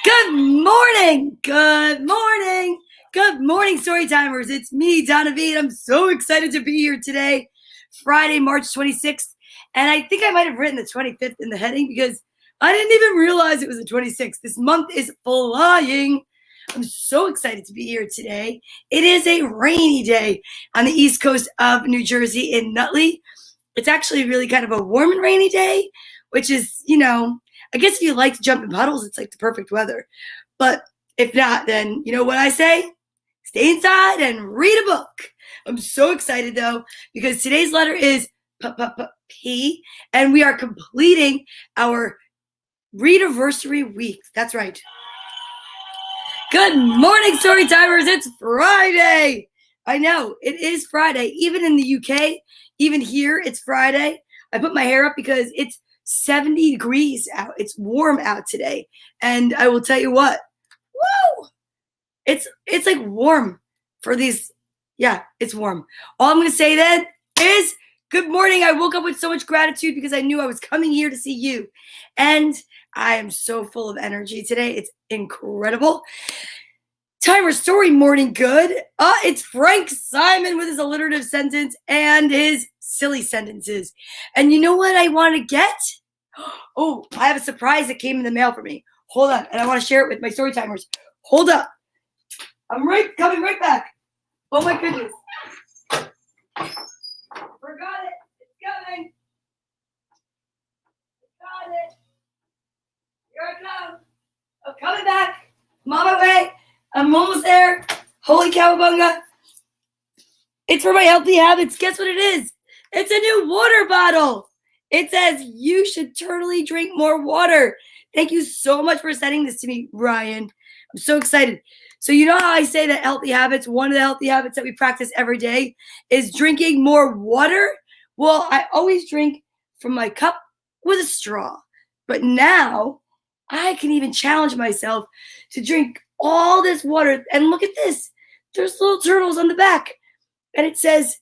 Good morning, good morning, good morning, Storytimers. It's me, Donna Vee, and I'm so excited to be here today, Friday, March 26th. And I think I might have written the 25th in the heading because I didn't even realize it was the 26th. This month is flying. I'm so excited to be here today. It is a rainy day on the east coast of New Jersey in Nutley. It's actually really kind of a warm and rainy day, which is, I guess if you like to jump in puddles, it's like the perfect weather. But if not, then you know what I say? Stay inside and read a book. I'm so excited though, because today's letter is P, and we are completing our Readiversary week. That's right. Good morning, Storytimers. It's Friday. I know, it is Friday. Even in the UK, even here, it's Friday. I put my hair up because it's 70 degrees out. It's warm out today. And I will tell you what, woo! It's like warm for these. Yeah, it's warm. All I'm going to say then is good morning. I woke up with so much gratitude because I knew I was coming here to see you. And I am so full of energy today. It's incredible. Timer story morning good. It's Frank Simon with his alliterative sentence and his silly sentences. And you know what I want to get? Oh, I have a surprise that came in the mail for me. Hold on, and I want to share it with my story timers. Hold up. I'm coming right back. Oh my goodness. Forgot it. It's coming. Got it. Here I come. I'm coming back. I'm on my way. I'm almost there. Holy cowabunga. It's for my healthy habits. Guess what it is? It's a new water bottle. It says you should totally drink more water. Thank you so much for sending this to me, Ryan. I'm so excited. So you know how I say that healthy habits, one of the healthy habits that we practice every day is drinking more water? Well, I always drink from my cup with a straw. But now I can even challenge myself to drink all this water. And look at this. There's little turtles on the back. And it says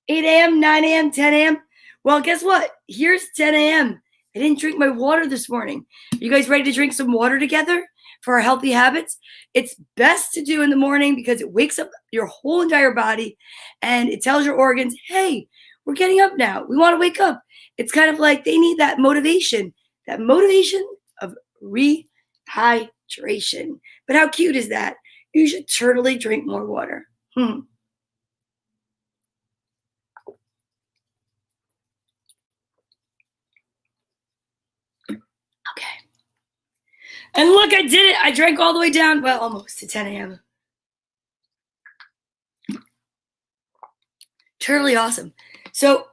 8 a.m., 9 a.m., 10 a.m. Well, guess what? Here's 10 a.m. I didn't drink my water this morning. Are you guys ready to drink some water together for our healthy habits? It's best to do in the morning because it wakes up your whole entire body and it tells your organs, hey, we're getting up now. We want to wake up. It's kind of like they need that motivation of rehydration. But how cute is that? You should totally drink more water. Okay. And look, I did it. I drank all the way down, well, almost to 10 a.m. Totally awesome. So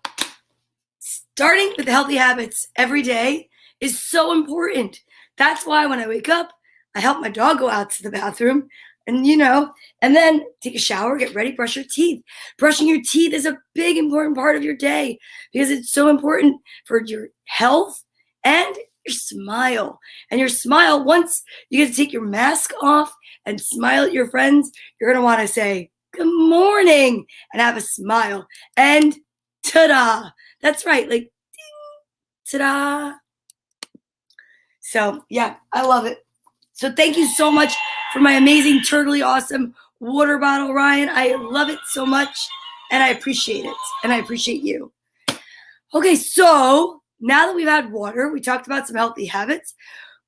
starting with healthy habits every day is so important. That's why when I wake up, I help my dog go out to the bathroom and, and then take a shower, get ready, brush your teeth. Brushing your teeth is a big, important part of your day because it's so important for your health and your smile. And your smile, once you get to take your mask off and smile at your friends, you're going to want to say, good morning, and have a smile. And ta-da. That's right. Like, ding, ta-da. So, yeah, I love it. So thank you so much for my amazing, totally awesome water bottle, Ryan. I love it so much, and I appreciate it. And I appreciate you. Okay, so now that we've had water, we talked about some healthy habits.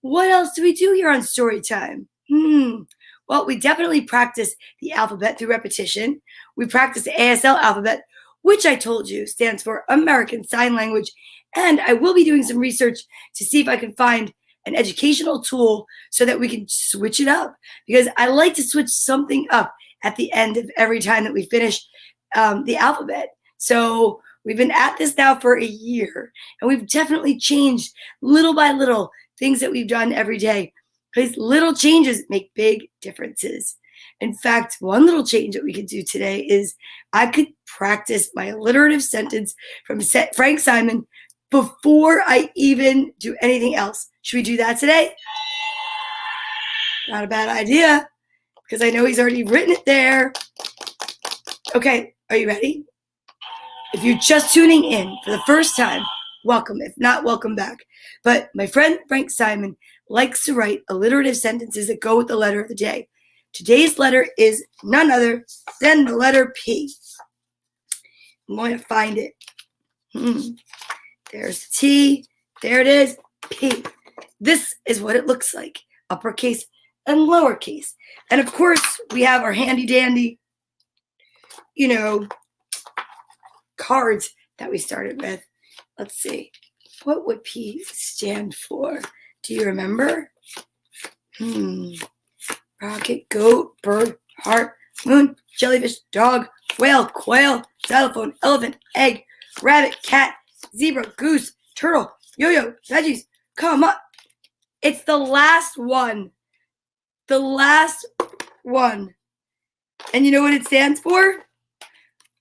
What else do we do here on Storytime? Well, we definitely practice the alphabet through repetition. We practice the ASL alphabet, which I told you stands for American Sign Language. And I will be doing some research to see if I can find an educational tool so that we can switch it up. Because I like to switch something up at the end of every time that we finish the alphabet. So we've been at this now for a year, and we've definitely changed little by little things that we've done every day. Because little changes make big differences. In fact, one little change that we could do today is I could practice my alliterative sentence from Frank Simon before I even do anything else. Should we do that today? Not a bad idea, because I know he's already written it there. Okay, are you ready? If you're just tuning in for the first time, welcome. If not, welcome back. But my friend Frank Simon likes to write alliterative sentences that go with the letter of the day. Today's letter is none other than the letter P. I'm going to find it. There's the T. There it is, P. This is what it looks like, uppercase and lowercase. And of course, we have our handy dandy, cards that we started with. Let's see. What would P stand for? Do you remember? Rocket, goat, bird, heart, moon, jellyfish, dog, whale, quail, xylophone, elephant, egg, rabbit, cat, zebra, goose, turtle, yo-yo, veggies. Come on. It's the last one. The last one. And you know what it stands for?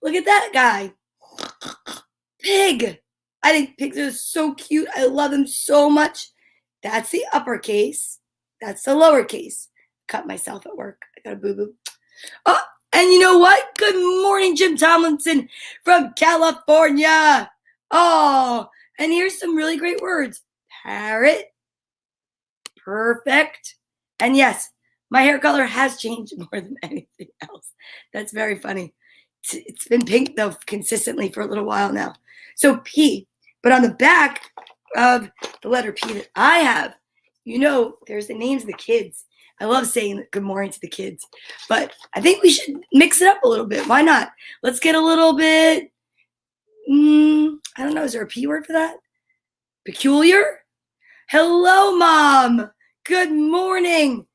Look at that guy. Pig. I think pigs are so cute. I love them so much. That's the uppercase. That's the lowercase. Cut myself at work. I got a boo-boo. Oh, and you know what? Good morning, Jim Tomlinson from California. Oh, and here's some really great words. Parrot. Perfect. And yes, my hair color has changed more than anything else. That's very funny. It's been pink, though, consistently for a little while now. So P. But on the back of the letter P that I have, there's the names of the kids. I love saying good morning to the kids. But I think we should mix it up a little bit. Why not? Let's get a little bit, I don't know. Is there a P word for that? Peculiar? Hello, Mom. Good morning.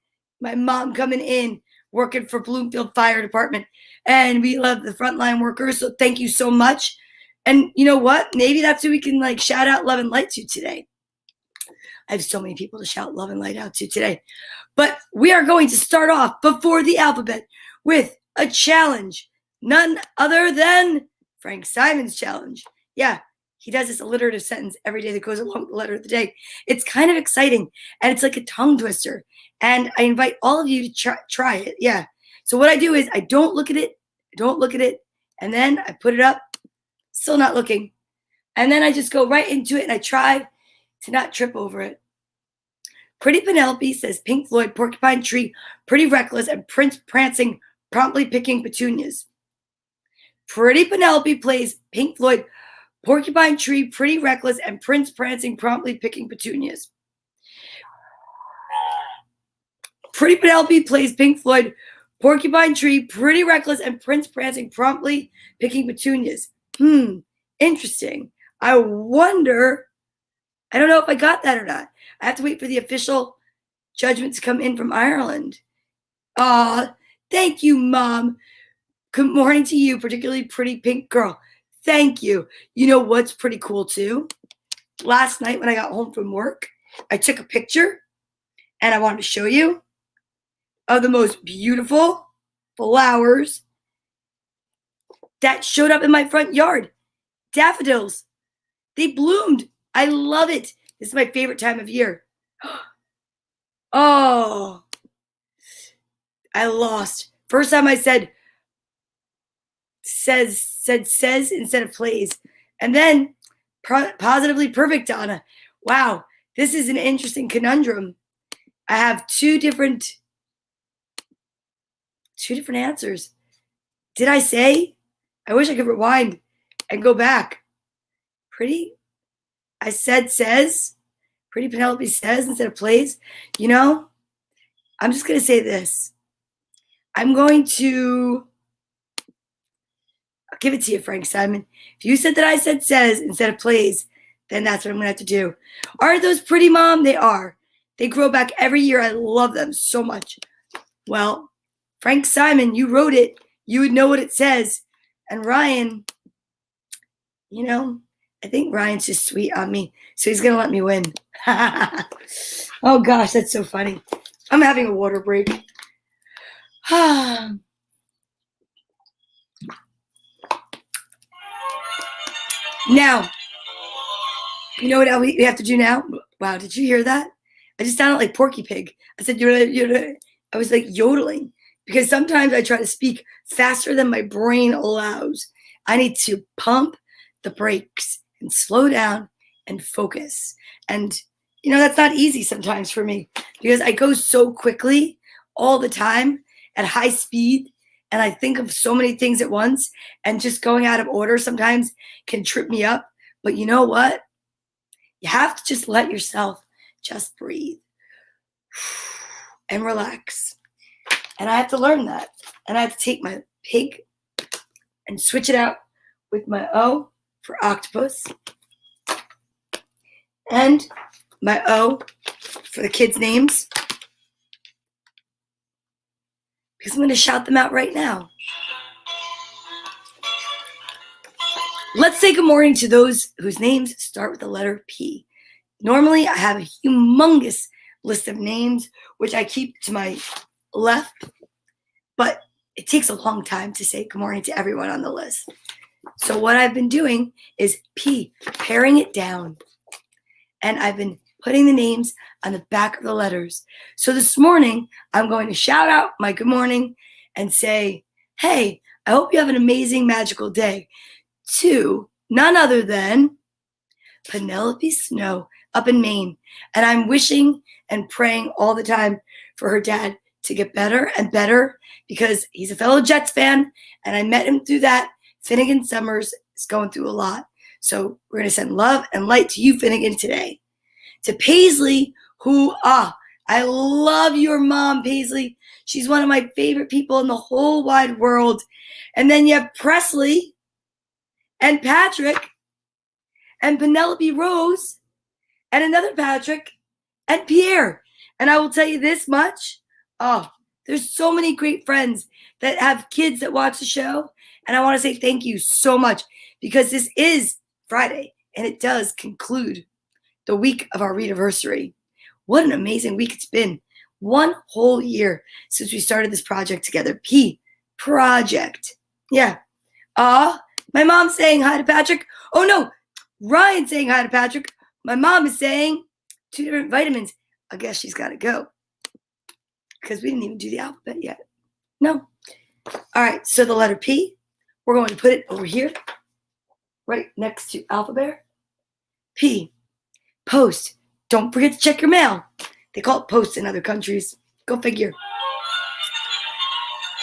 My mom coming in, working for Bloomfield Fire Department. And we love the frontline workers, so thank you so much. And you know what? Maybe that's who we can shout out love and light to today. I have so many people to shout love and light out to today. But we are going to start off before the alphabet with a challenge. None other than Frank Simon's challenge. Yeah, he does this alliterative sentence every day that goes along with the letter of the day. It's kind of exciting, and it's like a tongue twister. And I invite all of you to try it. Yeah. So what I do is I don't look at it, and then I put it up, still not looking. And then I just go right into it, and I try to not trip over it. Pretty Penelope says Pink Floyd, Porcupine Tree, Pretty Reckless, and Prince Prancing, promptly picking petunias. Pretty Penelope plays Pink Floyd, Porcupine Tree, Pretty Reckless, and Prince Prancing, promptly picking petunias. Pretty Penelope plays Pink Floyd, Porcupine Tree, Pretty Reckless, and Prince Prancing, promptly picking petunias. Interesting. I wonder, I don't know if I got that or not. I have to wait for the official judgment to come in from Ireland. Thank you, Mom. Good morning to you, particularly pretty pink girl. Thank you. You know what's pretty cool, too? Last night when I got home from work, I took a picture, and I wanted to show you of the most beautiful flowers that showed up in my front yard. Daffodils. They bloomed. I love it. This is my favorite time of year. Oh, I lost. First time I said says instead of plays. And then positively perfect, Donna. Wow, this is an interesting conundrum. I have two different answers. Did I say? I wish I could rewind and go back. Pretty? I said says. Pretty Penelope says instead of plays. I'm just going to say this. I'm going to I'll give it to you, Frank Simon. If you said that I said says instead of plays, then that's what I'm going to have to do. Aren't those pretty, Mom? They are. They grow back every year. I love them so much. Well, Frank Simon, you wrote it. You would know what it says. And Ryan, I think Ryan's just sweet on me, so he's going to let me win. Oh, gosh, that's so funny. I'm having a water break. Now, you know what we have to do now? Wow, did you hear that? I just sounded like Porky Pig. I said, I was like yodeling because sometimes I try to speak faster than my brain allows. I need to pump the brakes and slow down and focus. And That's not easy sometimes for me because I go so quickly all the time at high speed and I think of so many things at once, and just going out of order sometimes can trip me up. But you know what? You have to just let yourself just breathe and relax. And I have to learn that. And I have to take my pig and switch it out with my O for octopus and my O for the kids' names, because I'm going to shout them out right now. Let's say good morning to those whose names start with the letter P. Normally, I have a humongous list of names, which I keep to my left, but it takes a long time to say good morning to everyone on the list. So what I've been doing is P, paring it down. And I've been putting the names on the back of the letters. So this morning, I'm going to shout out my good morning and say, hey, I hope you have an amazing, magical day, to none other than Penelope Snow up in Maine. And I'm wishing and praying all the time for her dad to get better and better, because he's a fellow Jets fan, and I met him through that. Finnegan Summers is going through a lot. So we're going to send love and light to you, Finnegan, today. To Paisley, who, I love your mom, Paisley. She's one of my favorite people in the whole wide world. And then you have Presley and Patrick and Penelope Rose and another Patrick and Pierre. And I will tell you this much. There's so many great friends that have kids that watch the show. And I want to say thank you so much, because this is Friday and it does conclude the week of our readversary. What an amazing week it's been. 1 whole year since we started this project together. P, project. Yeah. My mom's saying hi to Patrick. Oh no, Ryan's saying hi to Patrick. My mom is saying 2 different vitamins. I guess she's got to go, because we didn't even do the alphabet yet. No. All right, so the letter P, we're going to put it over here, right next to alphabet. P, post. Don't forget to check your mail. They call it post in other countries. Go figure.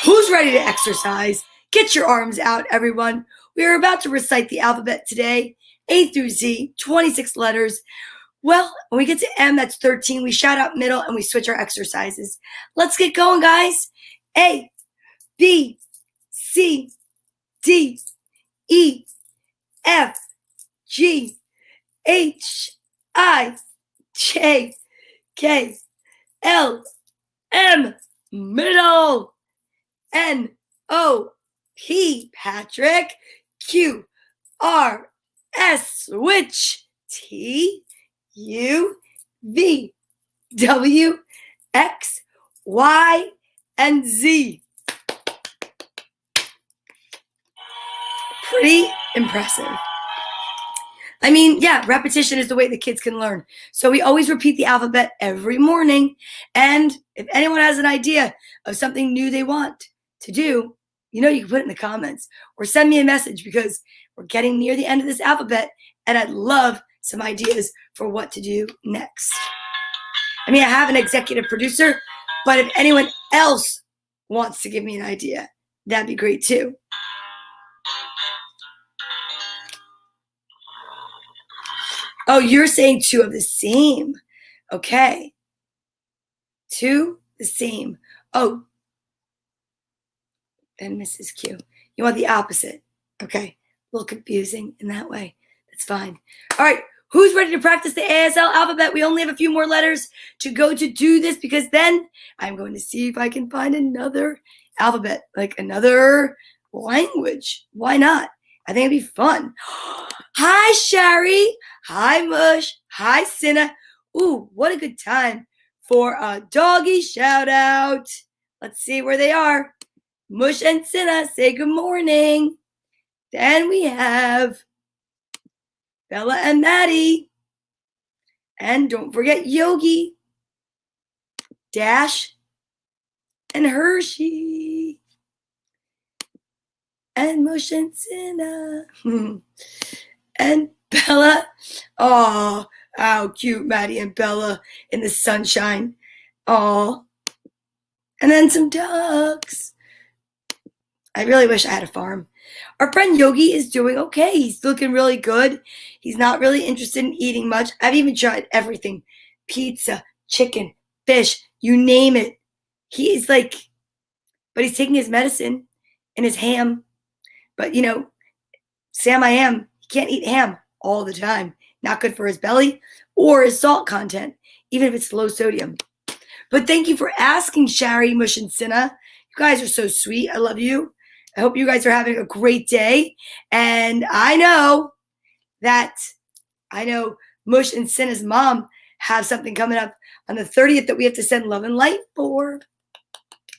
Who's ready to exercise? Get your arms out, everyone. We are about to recite the alphabet today, A through Z, 26 letters. Well, when we get to M, that's 13. We shout out middle and we switch our exercises. Let's get going, guys. A, B, C, D, E, F, G, H, I, J, K, L, M, middle, N, O, P, Patrick, Q, R, S, switch, T, U, V, W, X, Y, and Z. Pretty impressive. I mean, yeah, repetition is the way the kids can learn. So we always repeat the alphabet every morning. And if anyone has an idea of something new they want to do, you can put it in the comments or send me a message, because we're getting near the end of this alphabet and I'd love some ideas for what to do next. I mean, I have an executive producer, but if anyone else wants to give me an idea, that'd be great too. Oh, you're saying 2 of the same. Okay. 2 the same. Oh, and Mrs. Q. You want the opposite. Okay. A little confusing in that way. That's fine. All right. Who's ready to practice the ASL alphabet? We only have a few more letters to go to do this, because then I'm going to see if I can find another alphabet, like another language. Why not? I think it'd be fun. Hi, Sherry. Hi, Mush. Hi, Cinna. Ooh, what a good time for a doggy shout out. Let's see where they are. Mush and Cinna say good morning. Then we have Bella and Maddie. And don't forget Yogi, Dash, and Hershey. And Mush and Cinna. And Bella. Oh, How cute, Maddie and Bella in the sunshine. Aw. And then some ducks. I really wish I had a farm. Our friend Yogi is doing okay. He's looking really good. He's not really interested in eating much. I've even tried everything. Pizza, chicken, fish, you name it. He's like, but he's taking his medicine and his ham. But Sam I am, he can't eat ham all the time. Not good for his belly or his salt content, even if it's low sodium. But thank you for asking, Shari, Mush, and Cinna. You guys are so sweet. I love you. I hope you guys are having a great day. And I know Mush and Cinna's mom have something coming up on the 30th that we have to send love and light for.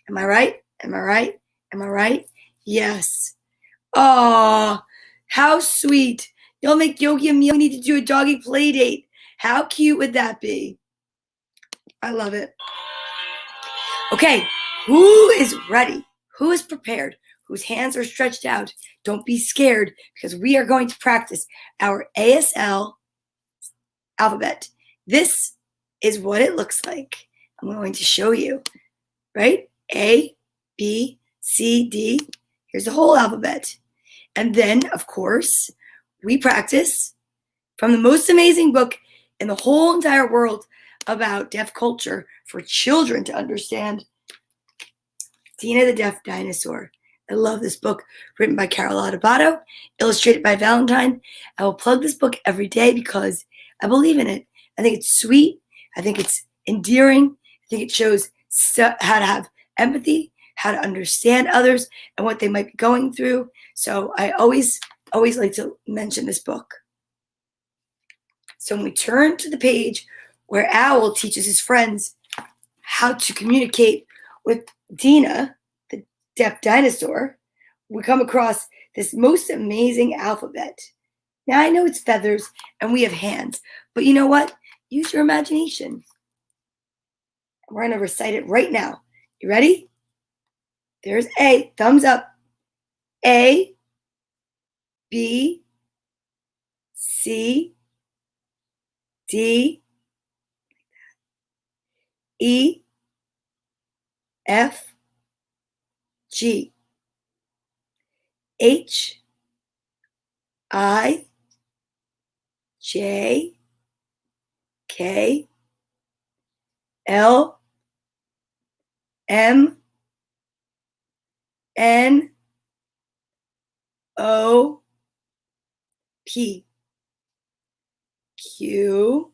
Am I right? Am I right? Am I right? Yes. Aw, how sweet. You'll make Yogi a meal. We need to do a doggy play date. How cute would that be? I love it. Okay, who is ready? Who is prepared? Whose hands are stretched out? Don't be scared because we are going to practice our ASL alphabet. This is what it looks like. I'm going to show you, right? A, B, C, D. Here's the whole alphabet. And then, of course, we practice from the most amazing book in the whole entire world about deaf culture for children to understand, Dina the Deaf Dinosaur. I love this book, written by Carol Adebato, illustrated by Valentine. I will plug this book every day because I believe in it. I think it's sweet. I think it's endearing. I think it shows how to have empathy, how to understand others and what they might be going through. So I always like to mention this book. So when we turn to the page where Owl teaches his friends how to communicate with Dina, the deaf dinosaur, we come across this most amazing alphabet. Now I know it's feathers and we have hands, but you know what? Use your imagination. We're going to recite it right now. You ready? There's A, thumbs up. A, B, C, D, E, F, G, H, I, J, K, L, M, N, O, P, Q,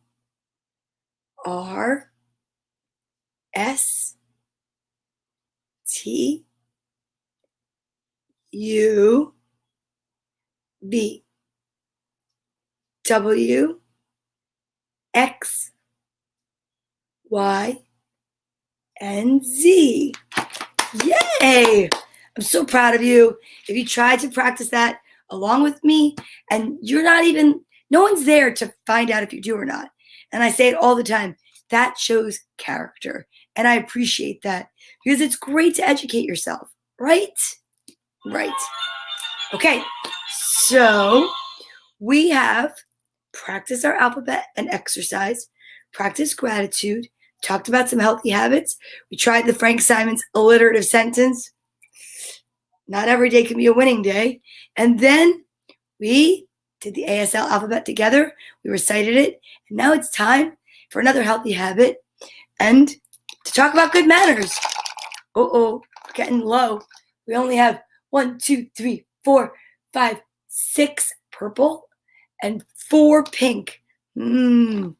R, S, T, U, V, W, X, Y, and Z. Yay! I'm so proud of you. If you tried to practice that along with me and no one's there to find out if you do or not. And I say it all the time, that shows character. And I appreciate that because it's great to educate yourself, right? Right. Okay, so we have practiced our alphabet and exercise, practiced gratitude, talked about some healthy habits. We tried the Frank Simon's alliterative sentence. Not every day can be a winning day. And then we did the ASL alphabet together. We recited it. And now it's time for another healthy habit and to talk about good manners. We're getting low. We only have 1, 2, 3, 4, 5, 6 purple and 4 pink. And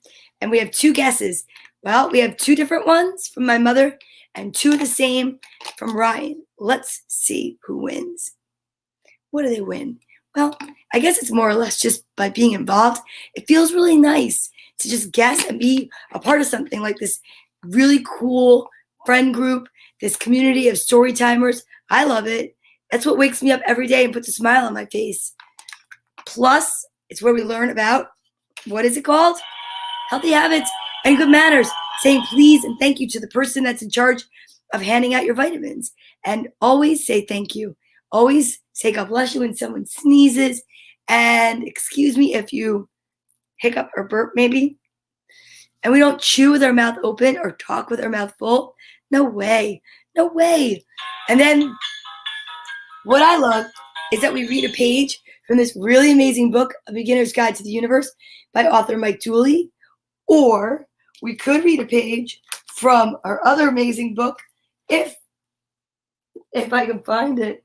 we have 2 guesses. Well, we have 2 different ones from my mother and 2 of the same from Ryan. Let's see who wins. What do they win? Well, I guess it's more or less just by being involved. It feels really nice to just guess and be a part of something like this really cool friend group, this community of story timers. I love it. That's what wakes me up every day and puts a smile on my face. Plus, it's where we learn about, what is it called? Healthy habits and good manners. Saying please and thank you to the person that's in charge of handing out your vitamins. And always say thank you. Always say God bless you when someone sneezes. And excuse me if you hiccup or burp maybe. and we don't chew with our mouth open or talk with our mouth full? No way. No way. And then what I love is that we read a page from this really amazing book, A Beginner's Guide to the Universe by author Mike Dooley, or we could read a page from our other amazing book, if I can find it.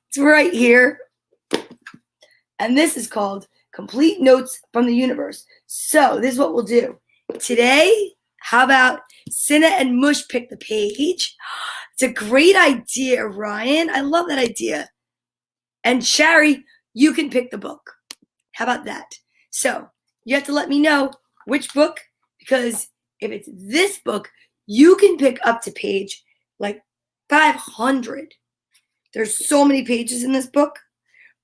It's right here. And this is called Complete Notes from the Universe. So this is what we'll do. Today, how about Cinna and Mush pick the page? It's a great idea, Ryan. I love that idea. And Shari, you can pick the book. How about that? So you have to let me know which book, because if it's this book, you can pick up to page like 500. There's so many pages in this book.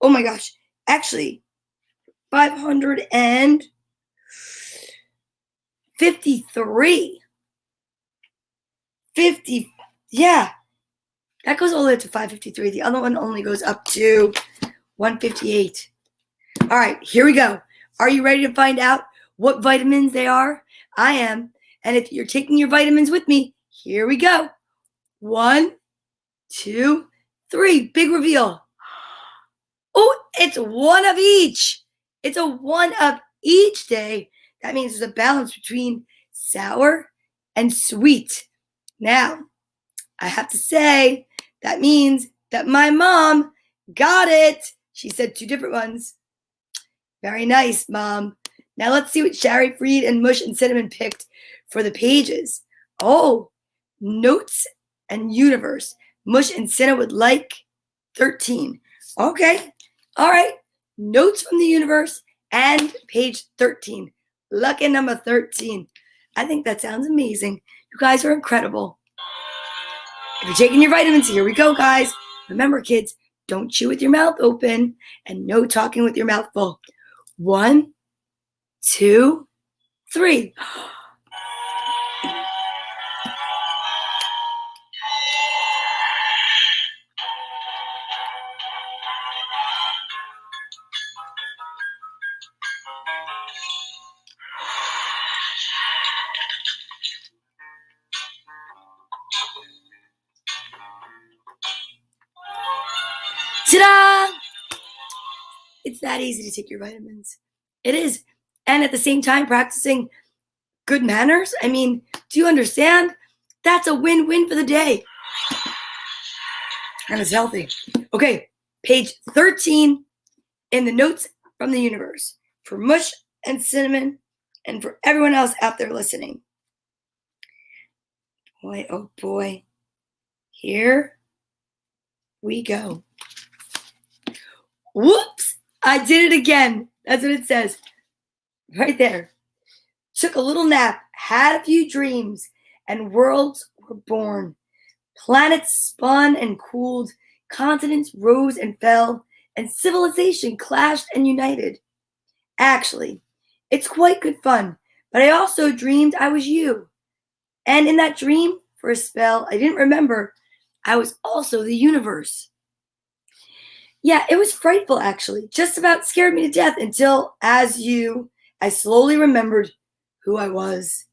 Oh my gosh. Actually, 553. 50, yeah. That goes all the way up to 553. The other one only goes up to 158. All right, here we go. Are you ready to find out what vitamins they are? I am. And if you're taking your vitamins with me, here we go. 1, 2, 3. Big reveal. Oh, it's one of each. It's a one of each day. That means there's a balance between sour and sweet. Now, I have to say, that means that my mom got it. She said 2 different ones. Very nice, Mom. Now let's see what Shari, Freed, and Mush and Cinnamon picked for the pages. Oh, Notes and Universe. Mush and Cinna would like 13. Okay. All right. Notes from the Universe and page 13. Lucky number 13. I think that sounds amazing. You guys are incredible. If you're taking your vitamins, here we go, guys. Remember, kids, don't chew with your mouth open and no talking with your mouth full. 1, 2, 3. Ta-da! It's that easy to take your vitamins. It is. And at the same time, practicing good manners. I mean, do you understand? That's a win-win for the day. And it's healthy. Okay, page 13 in the Notes from the Universe for Mush and Cinnamon and for everyone else out there listening. Boy, oh boy. Here we go. Whoops! I did it again. That's what it says. Right there. Took a little nap, had a few dreams, and worlds were born. Planets spun and cooled, continents rose and fell, and civilization clashed and united. Actually, it's quite good fun, but I also dreamed I was you. And in that dream, for a spell, I didn't remember I was also the universe. Yeah, it was frightful, actually. Just about scared me to death until, I slowly remembered who I was.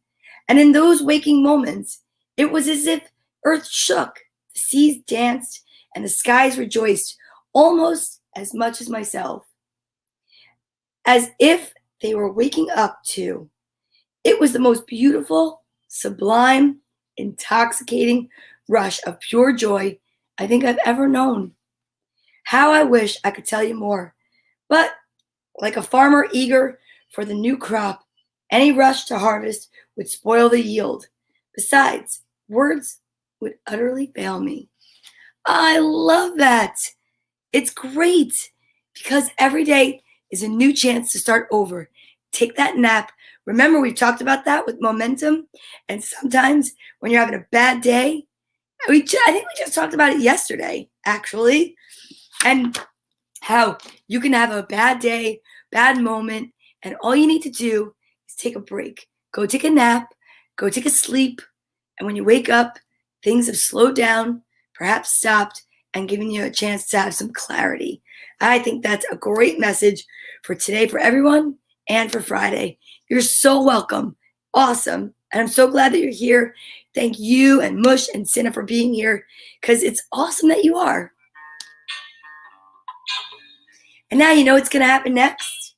And in those waking moments, it was as if earth shook, the seas danced, and the skies rejoiced almost as much as myself. As if they were waking up too. It was the most beautiful, sublime, intoxicating rush of pure joy I think I've ever known. How I wish I could tell you more. But like a farmer eager for the new crop, any rush to harvest would spoil the yield. Besides, words would utterly fail me. I love that. It's great because every day is a new chance to start over. Take that nap. Remember, we've talked about that with momentum. And sometimes when you're having a bad day, I think we just talked about it yesterday, actually. And how you can have a bad day, bad moment, and all you need to do is take a break. Go take a nap, go take a sleep, and when you wake up, things have slowed down, perhaps stopped, and given you a chance to have some clarity. I think that's a great message for today for everyone and for Friday. You're so welcome. awesome. And I'm so glad that you're here. Thank you and Mush and Cinna for being here because it's awesome that you are. And now you know what's going to happen next.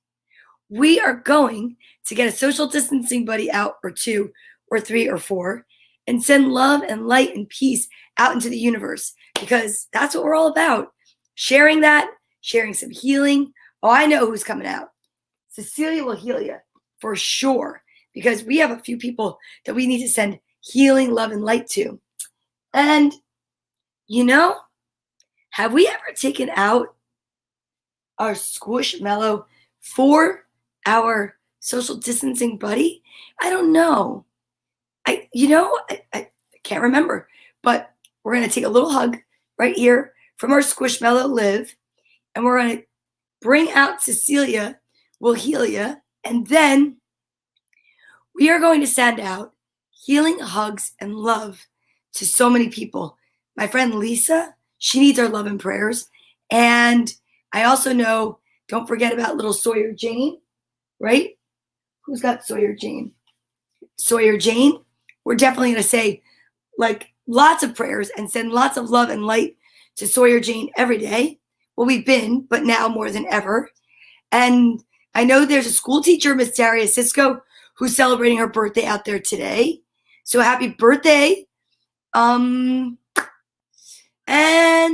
We are going to get a social distancing buddy out, or two, or three, or four, and send love and light and peace out into the universe because that's what we're all about. Sharing that, sharing some healing. Oh, I know who's coming out. Cecilia will heal you for sure because we have a few people that we need to send healing, love, and light to. And, have we ever taken out our squishmallow for our social distancing buddy? I don't know. I can't remember, but we're going to take a little hug right here from our squishmallow Liv, and we're going to bring out Cecilia, will heal you, and then we are going to send out healing hugs and love to so many people. My friend Lisa, she needs our love and prayers. And I also know, don't forget about little Sawyer Jane, right? Who's got Sawyer Jane? Sawyer Jane. We're definitely going to say lots of prayers and send lots of love and light to Sawyer Jane every day. Well, we've been, but now more than ever. And I know there's a school teacher, Miss Daria Cisco, who's celebrating her birthday out there today. So happy birthday. And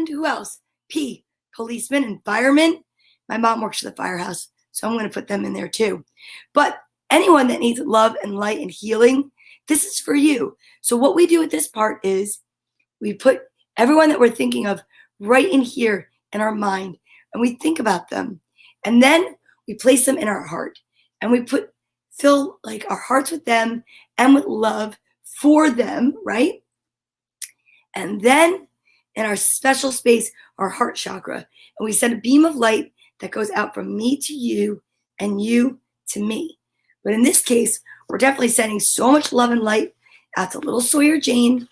who else? P, policeman and fireman. My mom works for the firehouse, so I'm going to put them in there too. But anyone that needs love and light and healing, this is for you. So what we do at this part is we put everyone that we're thinking of right in here in our mind, and we think about them. And then we place them in our heart, and we fill our hearts with them and with love for them, right? And then in our special space, our heart chakra, and we send a beam of light that goes out from me to you and you to me. But in this case, we're definitely sending so much love and light out to little Sawyer Jane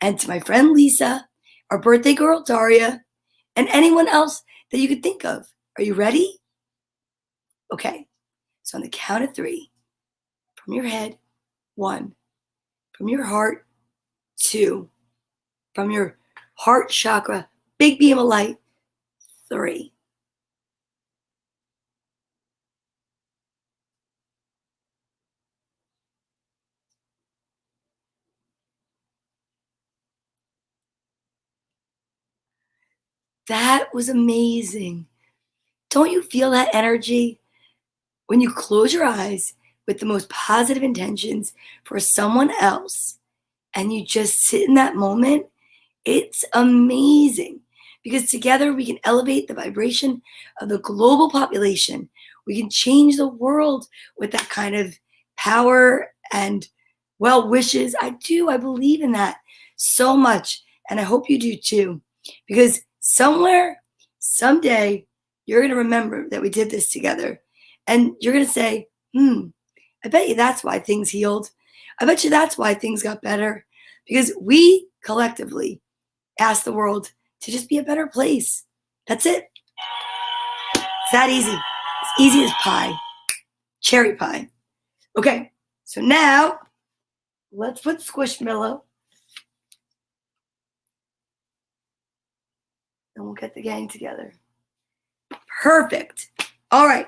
and to my friend Lisa, our birthday girl Daria, and anyone else that you could think of. Are you ready? Okay. So on the count of 3, from your head, 1, from your heart, 2, from your heart chakra, big beam of light, 3. That was amazing. Don't you feel that energy? When you close your eyes with the most positive intentions for someone else and you just sit in that moment, it's amazing because together we can elevate the vibration of the global population. We can change the world with that kind of power and well wishes. I believe in that so much. And I hope you do too, because somewhere, someday, you're going to remember that we did this together. And you're going to say, I bet you that's why things healed. I bet you that's why things got better. Because we collectively asked the world to just be a better place. That's it. It's that easy. It's easy as pie. Cherry pie. Okay, so now let's put Squishmallow. And we'll get the gang together. Perfect. All right.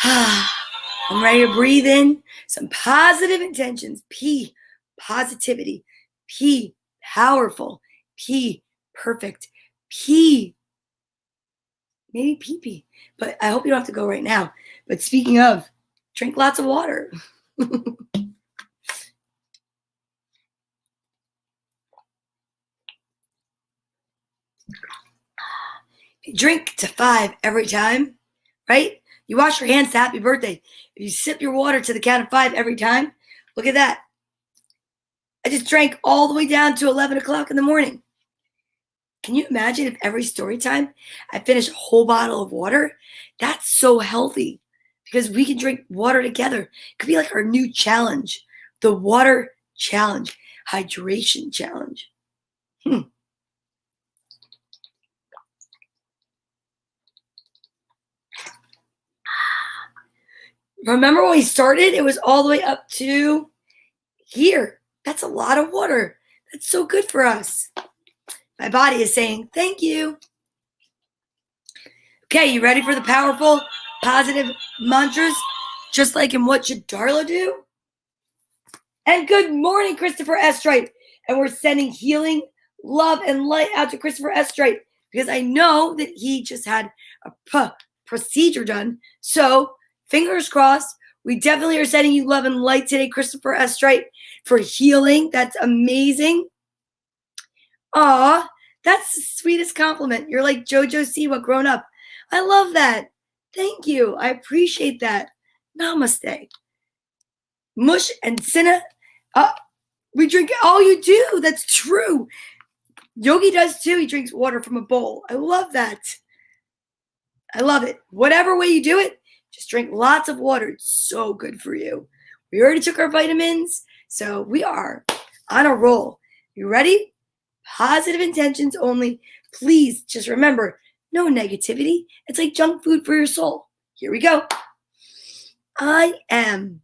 I'm ready to breathe in some positive intentions. P, positivity. P, powerful. P, perfect. P, maybe pee-pee. But I hope you don't have to go right now. But speaking of, drink lots of water. Drink to 5 every time, right? You wash your hands to happy birthday. If you sip your water to the count of 5 every time, look at that. I just drank all the way down to 11 o'clock in the morning. Can you imagine if every story time I finish a whole bottle of water? That's so healthy because we can drink water together. It could be like our new challenge, the water challenge, hydration challenge. Remember when we started, it was all the way up to here. That's a lot of water. That's so good for us. My body is saying, thank you. Okay, you ready for the powerful, positive mantras? Just like in What Should Darla Do? And good morning, Christopher Estrite. And we're sending healing, love, and light out to Christopher Estrite because I know that he just had a procedure done. So, fingers crossed, we definitely are sending you love and light today, Christopher Estrite, for healing. That's amazing. Aw, that's the sweetest compliment. You're like JoJo Siwa grown up. I love that. Thank you. I appreciate that. Namaste. Mush and Sinna. We drink. Oh, you do. That's true. Yogi does too. He drinks water from a bowl. I love that. I love it. Whatever way you do it, just drink lots of water. It's so good for you. We already took our vitamins, so we are on a roll. You ready? Positive intentions only. Please just remember, no negativity. It's like junk food for your soul. Here we go. I am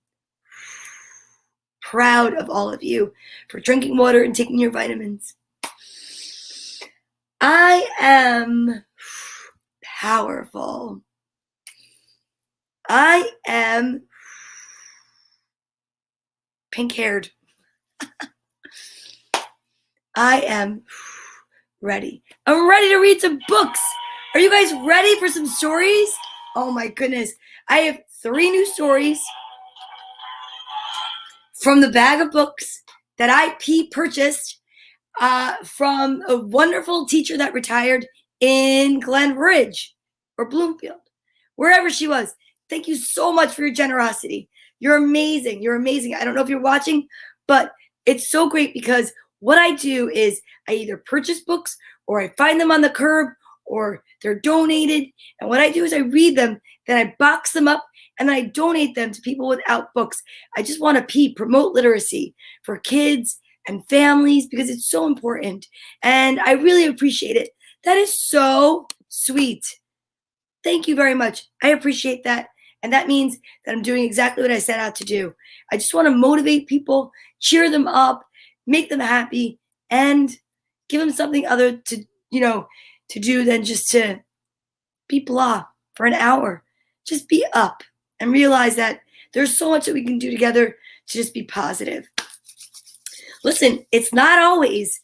proud of all of you for drinking water and taking your vitamins. I am powerful. I am pink-haired. I am ready. I'm ready to read some books. Are you guys ready for some stories? Oh my goodness. I have 3 new stories from the bag of books that I purchased from a wonderful teacher that retired in Glen Ridge or Bloomfield, wherever she was. Thank you so much for your generosity. You're amazing. You're amazing. I don't know if you're watching, but it's so great because what I do is I either purchase books or I find them on the curb or they're donated. And what I do is I read them, then I box them up, and then I donate them to people without books. I just want to promote literacy for kids and families because it's so important. And I really appreciate it. That is so sweet. Thank you very much. I appreciate that. And that means that I'm doing exactly what I set out to do. I just want to motivate people, cheer them up, make them happy, and give them something other to do than just to be blah for an hour. Just be up and realize that there's so much that we can do together to just be positive. Listen, it's not always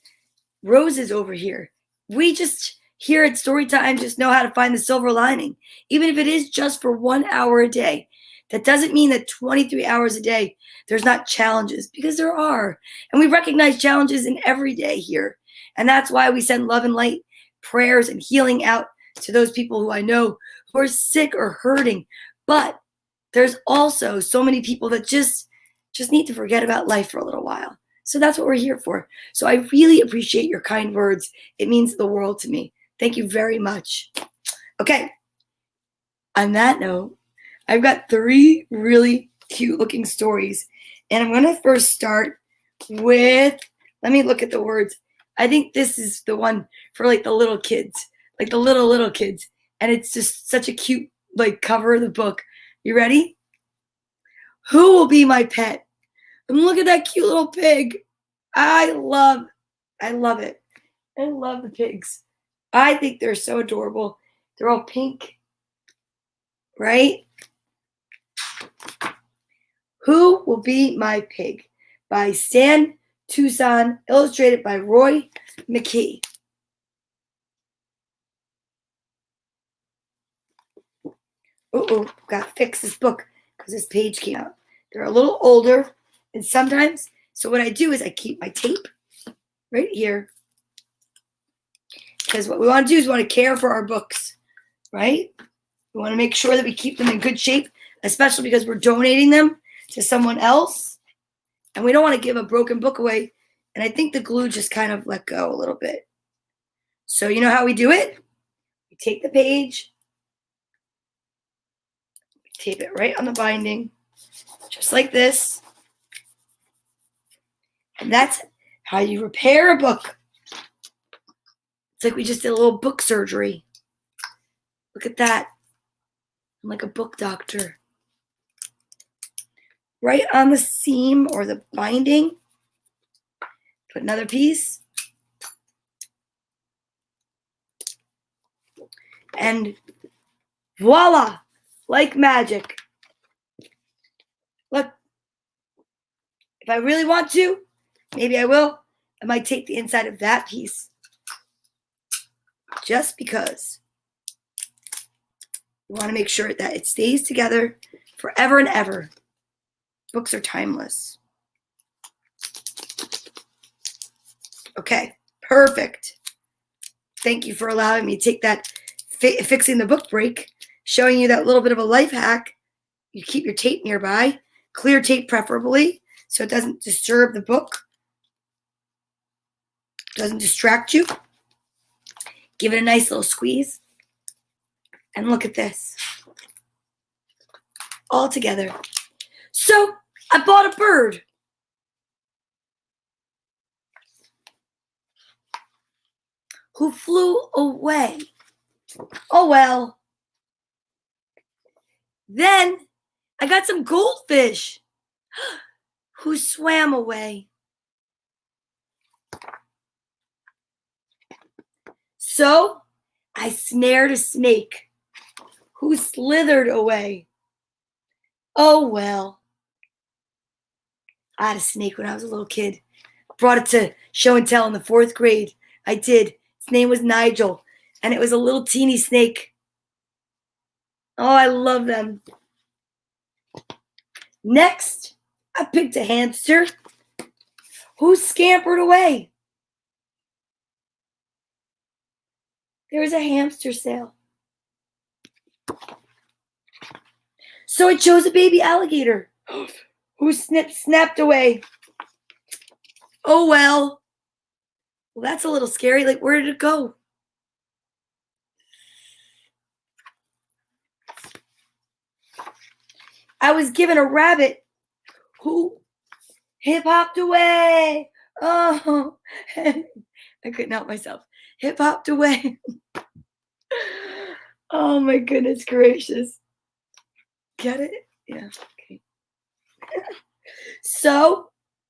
roses over here. We just here at Storytime just know how to find the silver lining, even if it is just for 1 hour a day. That doesn't mean that 23 hours a day there's not challenges, because there are. And we recognize challenges in every day here. And that's why we send love and light, prayers and healing out to those people who I know who are sick or hurting. But there's also so many people that just need to forget about life for a little while. So that's what we're here for. So I really appreciate your kind words. It means the world to me. Thank you very much. Okay. On that note, I've got 3 really cute looking stories. And I'm going to first start with, let me look at the words. I think this is the one for like the little kids, like the little kids. And it's just such a cute like cover of the book. You ready? Who will be my pet? And look at that cute little pig. I love it. I love the pigs. I think they're so adorable. They're all pink, right? Who Will Be My Pig by Stan Tucson, illustrated by Roy McKee. Got to fix this book because this page came out. They're a little older, and sometimes, so what I do is I keep my tape right here, because what we want to do is we want to care for our books, right? We want to make sure that we keep them in good shape, especially because we're donating them to someone else, and we don't want to give a broken book away. And I think the glue just kind of let go a little bit. So you know how we do it? We take the page, we tape it right on the binding, just like this. And that's how you repair a book. It's like we just did a little book surgery. Look at that. I'm like a book doctor. right on the seam or the binding. Put another piece. And voila, like magic. Look, if I really want to, maybe I will, I might take the inside of that piece. Just because you want to make sure that it stays together forever and ever. Books are timeless. Okay, perfect. Thank you for allowing me to take that fixing the book break, showing you that little bit of a life hack. You keep your tape nearby, clear tape preferably, so it doesn't disturb the book, doesn't distract you. Give it a nice little squeeze. And look at this. All together. So I bought a bird. Who flew away. Oh well. Then I got some goldfish who swam away. So I snared a snake who slithered away. Oh well. I had a snake when I was a little kid. Brought it to show and tell in the 4th grade. I did. His name was Nigel, and it was a little teeny snake. Oh, I love them. Next, I picked a hamster who scampered away. There was a hamster sale. So I chose a baby alligator who snapped away. Oh, well. Well, that's a little scary. Like, where did it go? I was given a rabbit who hip-hopped away. Oh, I couldn't help myself. Hip-hopped away. Oh, my goodness gracious. Get it? Yeah, okay. So,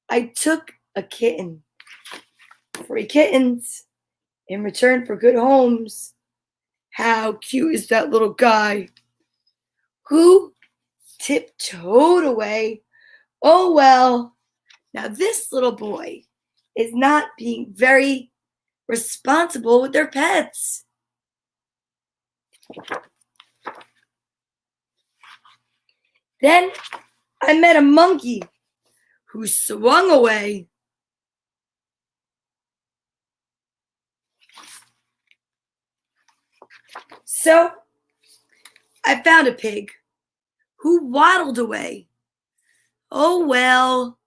I took a kitten. Free kittens in return for good homes. How cute is that little guy? Who tiptoed away? Oh, well. Now, this little boy is not being very responsible with their pets. Then I met a monkey who swung away. So I found a pig who waddled away. Oh, well.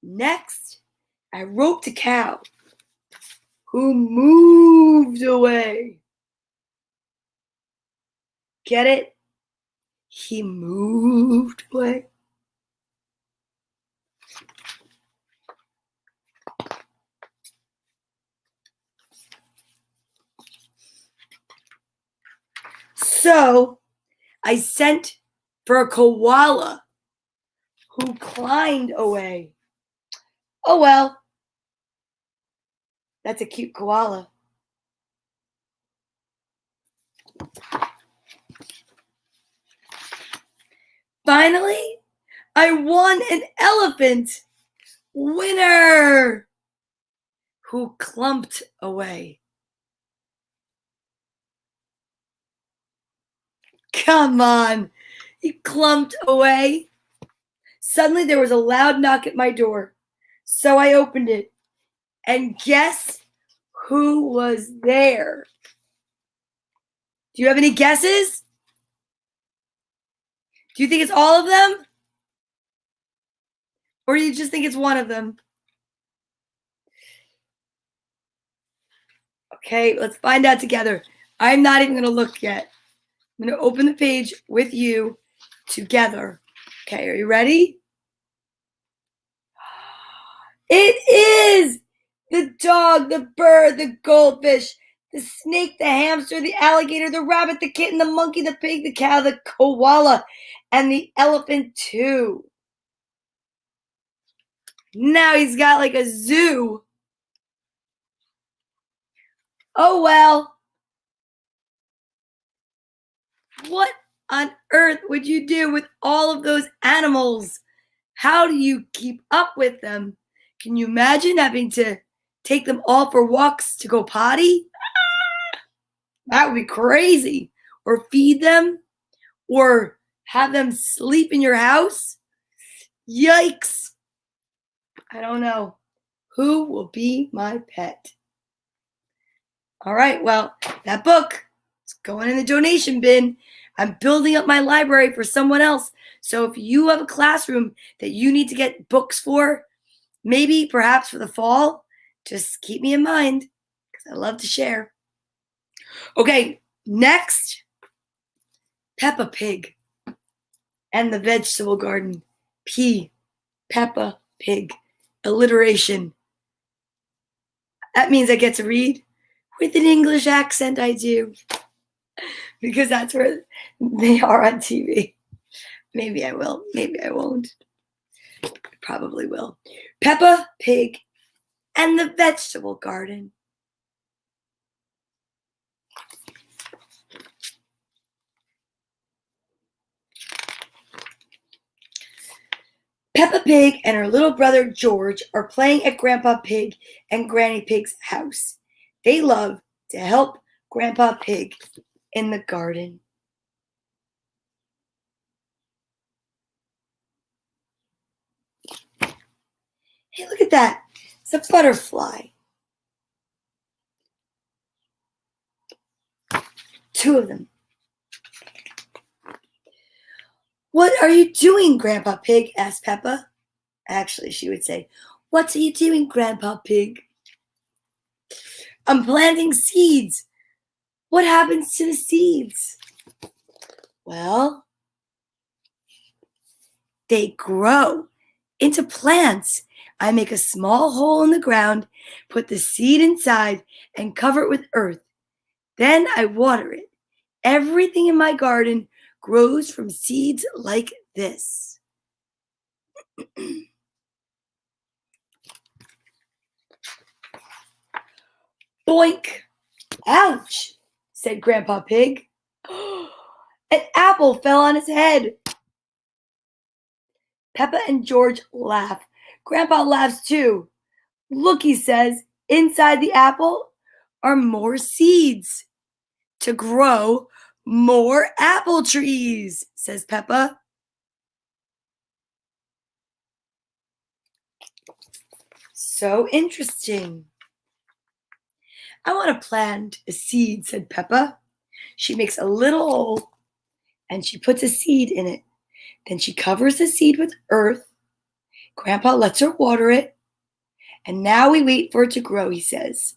Next, I roped a cow who moved away. Get it? He moved away. So I sent for a koala who climbed away. Oh, well. That's a cute koala. Finally, I won an elephant. Winner! Who clumped away. Come on. He clumped away. Suddenly there was a loud knock at my door. So I opened it. And guess who was there? Do you have any guesses? Do you think it's all of them? Or do you just think it's one of them? Okay, let's find out together. I'm not even going to look yet. I'm going to open the page with you together. Okay, are you ready? It is the dog, the bird, the goldfish, The snake, the hamster, the alligator, the rabbit, the kitten, the monkey, the pig, the cow, the koala, and the elephant too. Now he's got like a zoo. Oh well. What on earth would you do with all of those animals? How do you keep up with them? Can you imagine having to take them all for walks to go potty? That would be crazy. Or feed them? Or have them sleep in your house? Yikes. I don't know. Who will be my pet? All right, well, that book is going in the donation bin. I'm building up my library for someone else. So if you have a classroom that you need to get books for, maybe perhaps for the fall, just keep me in mind because I love to share. Okay, next, Peppa Pig and the Vegetable Garden. P, Peppa Pig, alliteration. That means I get to read with an English accent, I do. Because that's where they are on TV. Maybe I will, maybe I won't. Probably will. Peppa Pig and the Vegetable Garden. Peppa Pig and her little brother George are playing at Grandpa Pig and Granny Pig's house. They love to help Grandpa Pig in the garden. Hey, look at that. It's a butterfly. Two of them. What are you doing, Grandpa Pig? Asked Peppa. Actually, she would say, what are you doing, Grandpa Pig? I'm planting seeds. What happens to the seeds? Well, they grow into plants. I make a small hole in the ground, put the seed inside, and cover it with earth. Then I water it. Everything in my garden grows from seeds like this. Boink! Ouch! Said Grandpa Pig. An apple fell on his head. Peppa and George laugh. Grandpa laughs too. Look, he says, inside the apple are more seeds to grow more apple trees, says Peppa. So interesting. I want to plant a seed, said Peppa. She makes a little hole and she puts a seed in it. Then she covers the seed with earth. Grandpa lets her water it. And now we wait for it to grow, he says.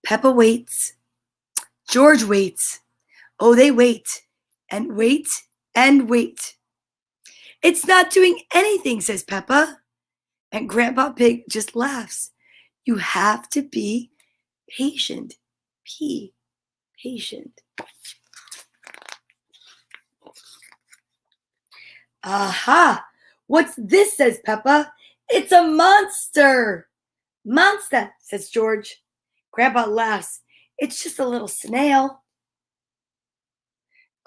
Peppa waits. George waits. Oh, they wait and wait and wait. It's not doing anything, says Peppa. And Grandpa Pig just laughs. You have to be patient. P, patient. Aha! What's this, says Peppa. It's a monster. Monster, says George. Grandpa laughs. It's just a little snail.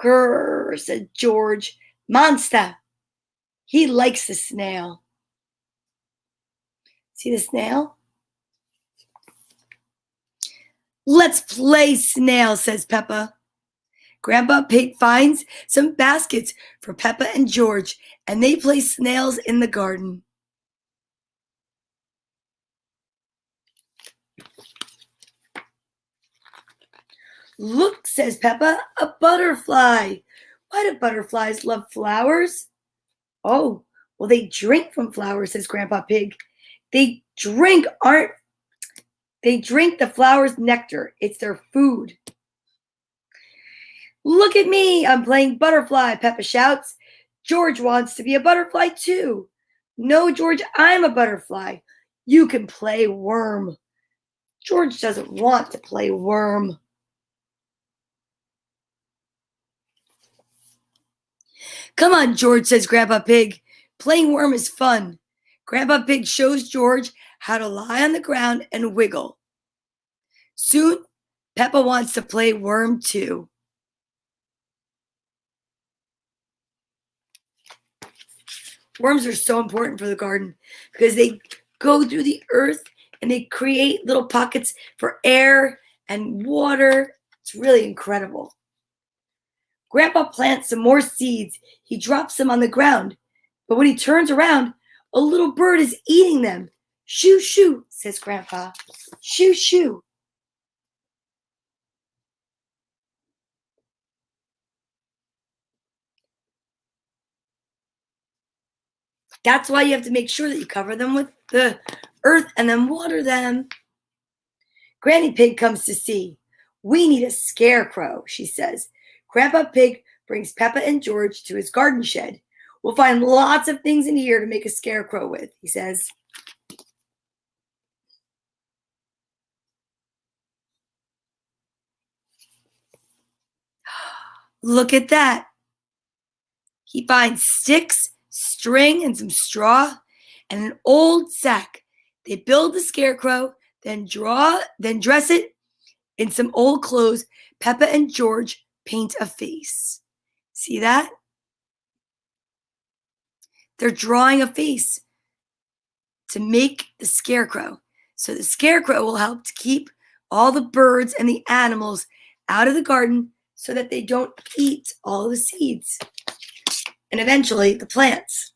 Grrr, said George. Monster. He likes the snail. See the snail? Let's play snail, says Peppa. Grandpa Pig finds some baskets for Peppa and George, and they play snails in the garden. Look, says Peppa, a butterfly. Why do butterflies love flowers? Oh, well, they drink from flowers, says Grandpa Pig. They drink the flower's nectar. It's their food. Look at me, I'm playing butterfly, Peppa shouts. George wants to be a butterfly too. No, George, I'm a butterfly. You can play worm. George doesn't want to play worm. Come on, George, says Grandpa Pig. Playing worm is fun. Grandpa Pig shows George how to lie on the ground and wiggle. Soon, Peppa wants to play worm too. Worms are so important for the garden because they go through the earth and they create little pockets for air and water. It's really incredible. Grandpa plants some more seeds. He drops them on the ground. But when he turns around, a little bird is eating them. Shoo, shoo, says Grandpa. Shoo, shoo. That's why you have to make sure that you cover them with the earth and then water them. Granny Pig comes to see. We need a scarecrow, she says. Grandpa Pig brings Peppa and George to his garden shed. We'll find lots of things in here to make a scarecrow with, he says. Look at that. He finds sticks, string, and some straw, and an old sack. They build the scarecrow, then dress it in some old clothes. Peppa and George paint a face. See that? They're drawing a face to make the scarecrow. So the scarecrow will help to keep all the birds and the animals out of the garden so that they don't eat all the seeds and eventually the plants.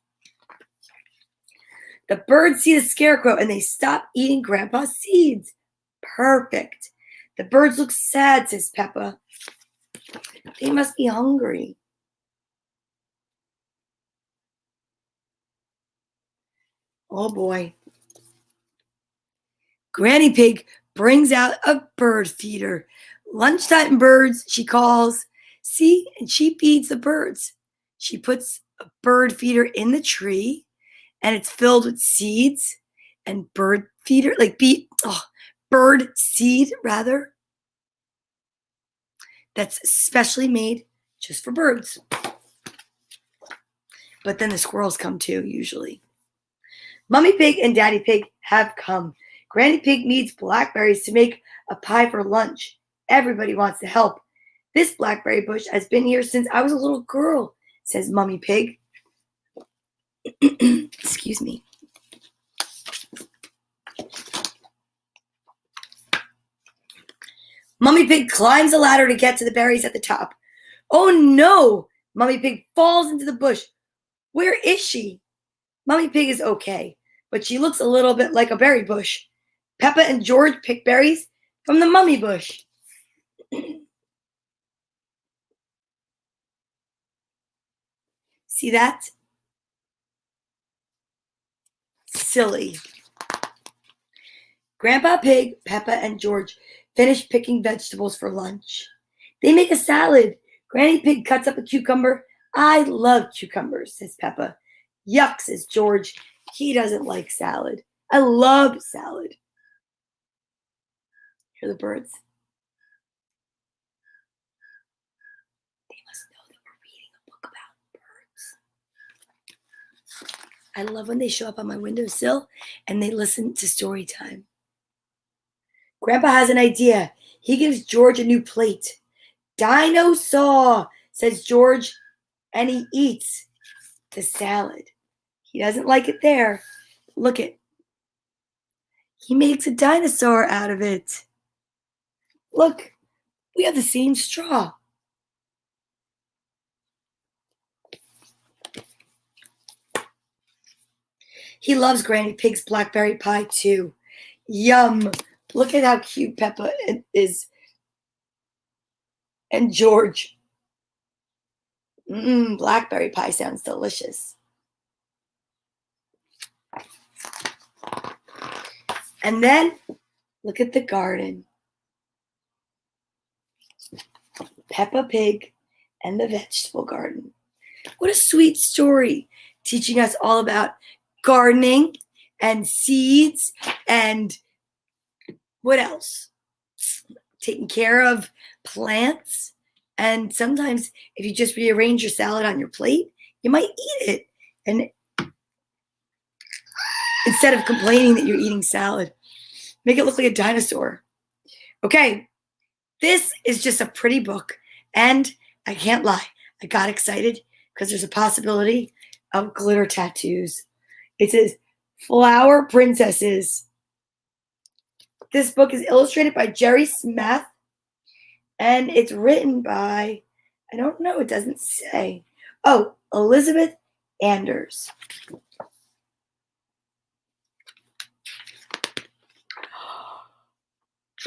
The birds see the scarecrow and they stop eating Grandpa's seeds. Perfect. The birds look sad, says Peppa. They must be hungry. Oh boy. Granny Pig brings out a bird feeder. Lunchtime birds, she calls. See, and she feeds the birds. She puts a bird feeder in the tree, and it's filled with seeds and bird feeder, bird seed rather. That's specially made just for birds. But then the squirrels come too, usually. Mummy Pig and Daddy Pig have come. Granny Pig needs blackberries to make a pie for lunch. Everybody wants to help. This blackberry bush has been here since I was a little girl, says Mummy Pig. Excuse me. Mummy Pig climbs a ladder to get to the berries at the top. Oh no! Mummy Pig falls into the bush. Where is she? Mummy Pig is okay, but she looks a little bit like a berry bush. Peppa and George pick berries from the mummy bush. See that? Silly. Grandpa Pig, Peppa, and George finish picking vegetables for lunch. They make a salad. Granny Pig cuts up a cucumber. I love cucumbers, says Peppa. Yuck, says George. He doesn't like salad. I love salad. Hear the birds? They must know that we're reading a book about birds. I love when they show up on my windowsill and they listen to story time. Grandpa has an idea. He gives George a new plate. Dinosaur, says George, and he eats the salad. He doesn't like it there. Look it. He makes a dinosaur out of it. Look, we have the same straw. He loves Granny Pig's blackberry pie too. Yum. Look at how cute Peppa is. And George. Blackberry pie sounds delicious. And then, look at the garden. Peppa Pig and the vegetable garden. What a sweet story, teaching us all about gardening and seeds and what else? Taking care of plants. And sometimes if you just rearrange your salad on your plate, you might eat it. And instead of complaining that you're eating salad, make it look like a dinosaur. Okay, this is just a pretty book. And I can't lie, I got excited because there's a possibility of glitter tattoos. It says Flower Princesses. This book is illustrated by Jerry Smith, and it's written by, I don't know, it doesn't say. Oh, Elizabeth Anders.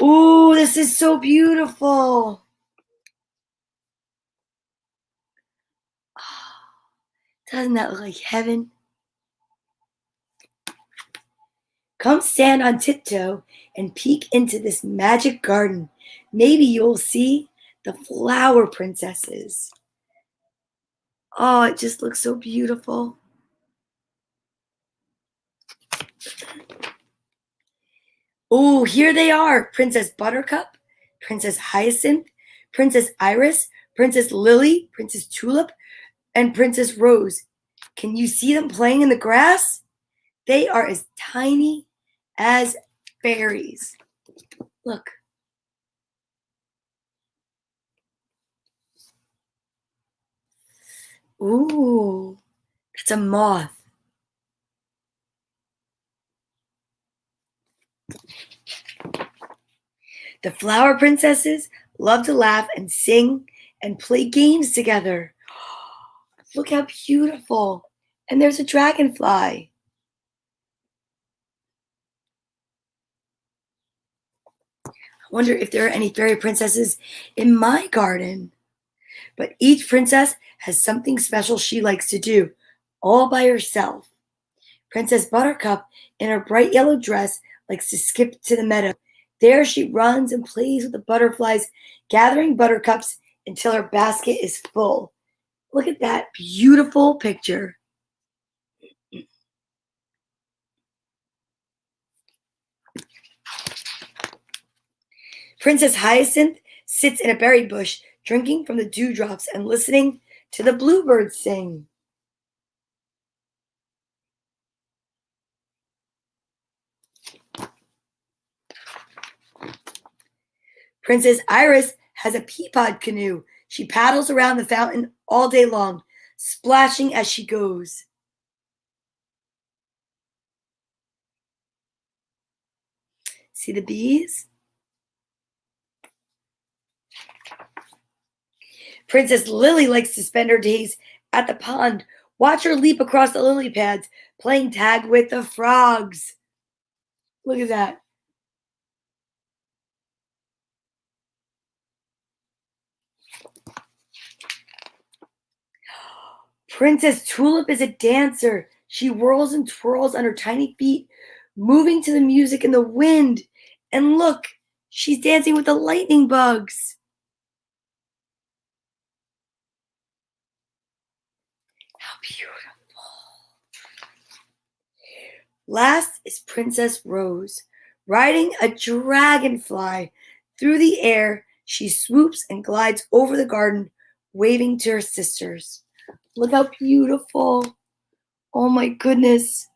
Ooh, this is so beautiful. Doesn't that look like heaven? Come stand on tiptoe and peek into this magic garden. Maybe you'll see the flower princesses. Oh, it just looks so beautiful. Oh, here they are. Princess Buttercup, Princess Hyacinth, Princess Iris, Princess Lily, Princess Tulip, and Princess Rose. Can you see them playing in the grass? They are as tiny as fairies. Look. Ooh, that's a moth. The flower princesses love to laugh and sing and play games together. Look how beautiful. And there's a dragonfly. I wonder if there are any fairy princesses in my garden. But each princess has something special she likes to do, all by herself. Princess Buttercup, in her bright yellow dress, likes to skip to the meadow. There she runs and plays with the butterflies, gathering buttercups until her basket is full. Look at that beautiful picture. Princess Hyacinth sits in a berry bush, drinking from the dewdrops and listening to the bluebirds sing. Princess Iris has a pea pod canoe. She paddles around the fountain all day long, splashing as she goes. See the bees? Princess Lily likes to spend her days at the pond. Watch her leap across the lily pads, playing tag with the frogs. Look at that. Princess Tulip is a dancer. She whirls and twirls on her tiny feet, moving to the music in the wind. And look, she's dancing with the lightning bugs. How beautiful. Last is Princess Rose, riding a dragonfly. Through the air, she swoops and glides over the garden, waving to her sisters. Look how beautiful. Oh my goodness.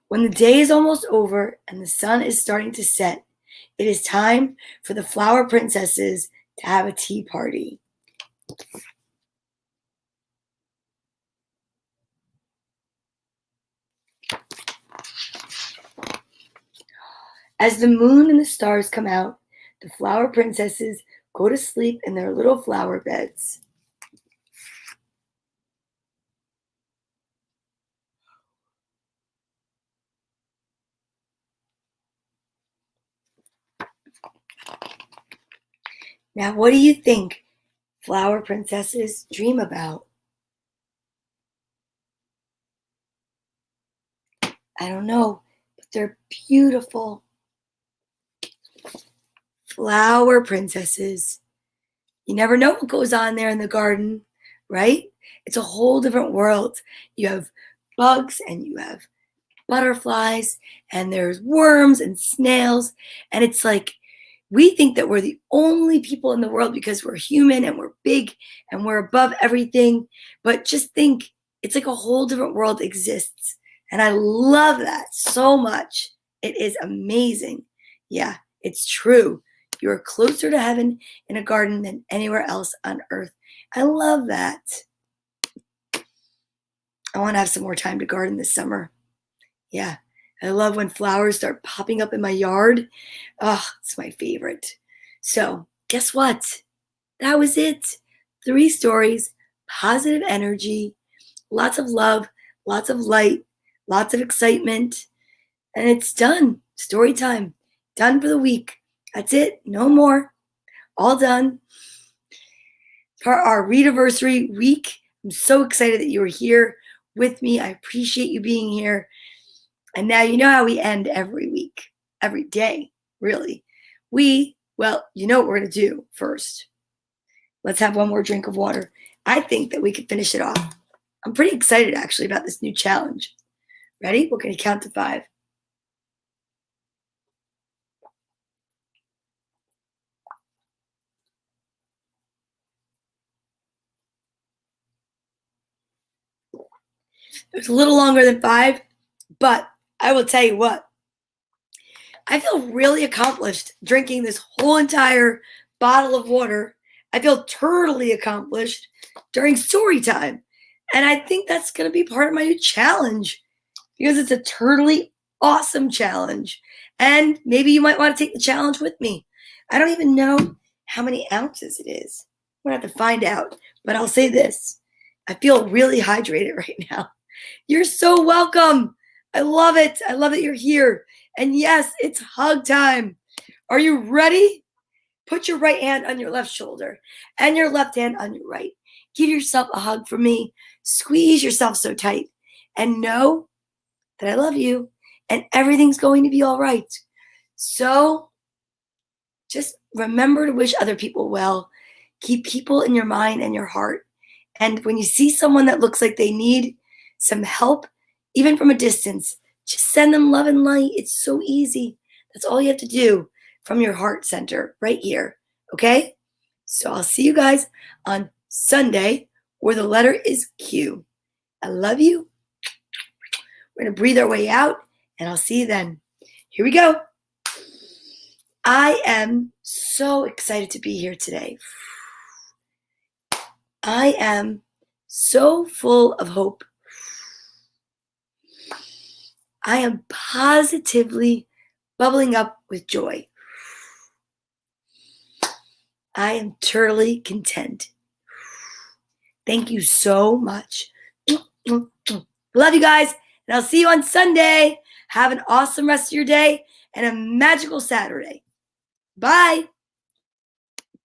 When the day is almost over and the sun is starting to set, it is time for the flower princesses to have a tea party. As the moon and the stars come out, the flower princesses go to sleep in their little flower beds. Now, what do you think flower princesses dream about? I don't know, but they're beautiful. Flower princesses. You never know what goes on there in the garden, right? It's a whole different world. You have bugs and you have butterflies and there's worms and snails. And it's like we think that we're the only people in the world because we're human and we're big and we're above everything. But just think, it's like a whole different world exists. And I love that so much. It is amazing. Yeah, it's true. You're closer to heaven in a garden than anywhere else on earth. I love that. I want to have some more time to garden this summer. Yeah, I love when flowers start popping up in my yard. Oh, it's my favorite. So, guess what? That was it. 3 stories, positive energy, lots of love, lots of light, lots of excitement. And it's done. Story time. Done for the week. That's it. No more. All done. For our Readiversary week, I'm so excited that you were here with me. I appreciate you being here. And now you know how we end every week, every day, really. Well, you know what we're going to do first. Let's have one more drink of water. I think that we could finish it off. I'm pretty excited, actually, about this new challenge. Ready? We're going to count to 5. It was a little longer than 5, but I will tell you what. I feel really accomplished drinking this whole entire bottle of water. I feel totally accomplished during story time. And I think that's going to be part of my new challenge because it's a totally awesome challenge. And maybe you might want to take the challenge with me. I don't even know how many ounces it is. I'm going to have to find out. But I'll say this. I feel really hydrated right now. You're so welcome. I love it. I love that you're here. And yes, it's hug time. Are you ready? Put your right hand on your left shoulder and your left hand on your right. Give yourself a hug from me. Squeeze yourself so tight and know that I love you and everything's going to be all right. So just remember to wish other people well. Keep people in your mind and your heart. And when you see someone that looks like they need some help, even from a distance, just send them love and light. It's so easy. That's all you have to do from your heart center right here. Okay? So I'll see you guys on Sunday where the letter is Q. I love you. We're going to breathe our way out and I'll see you then. Here we go. I am so excited to be here today. I am so full of hope. I am positively bubbling up with joy. I am totally content. Thank you so much. Love you guys, and I'll see you on Sunday. Have an awesome rest of your day and a magical Saturday. Bye.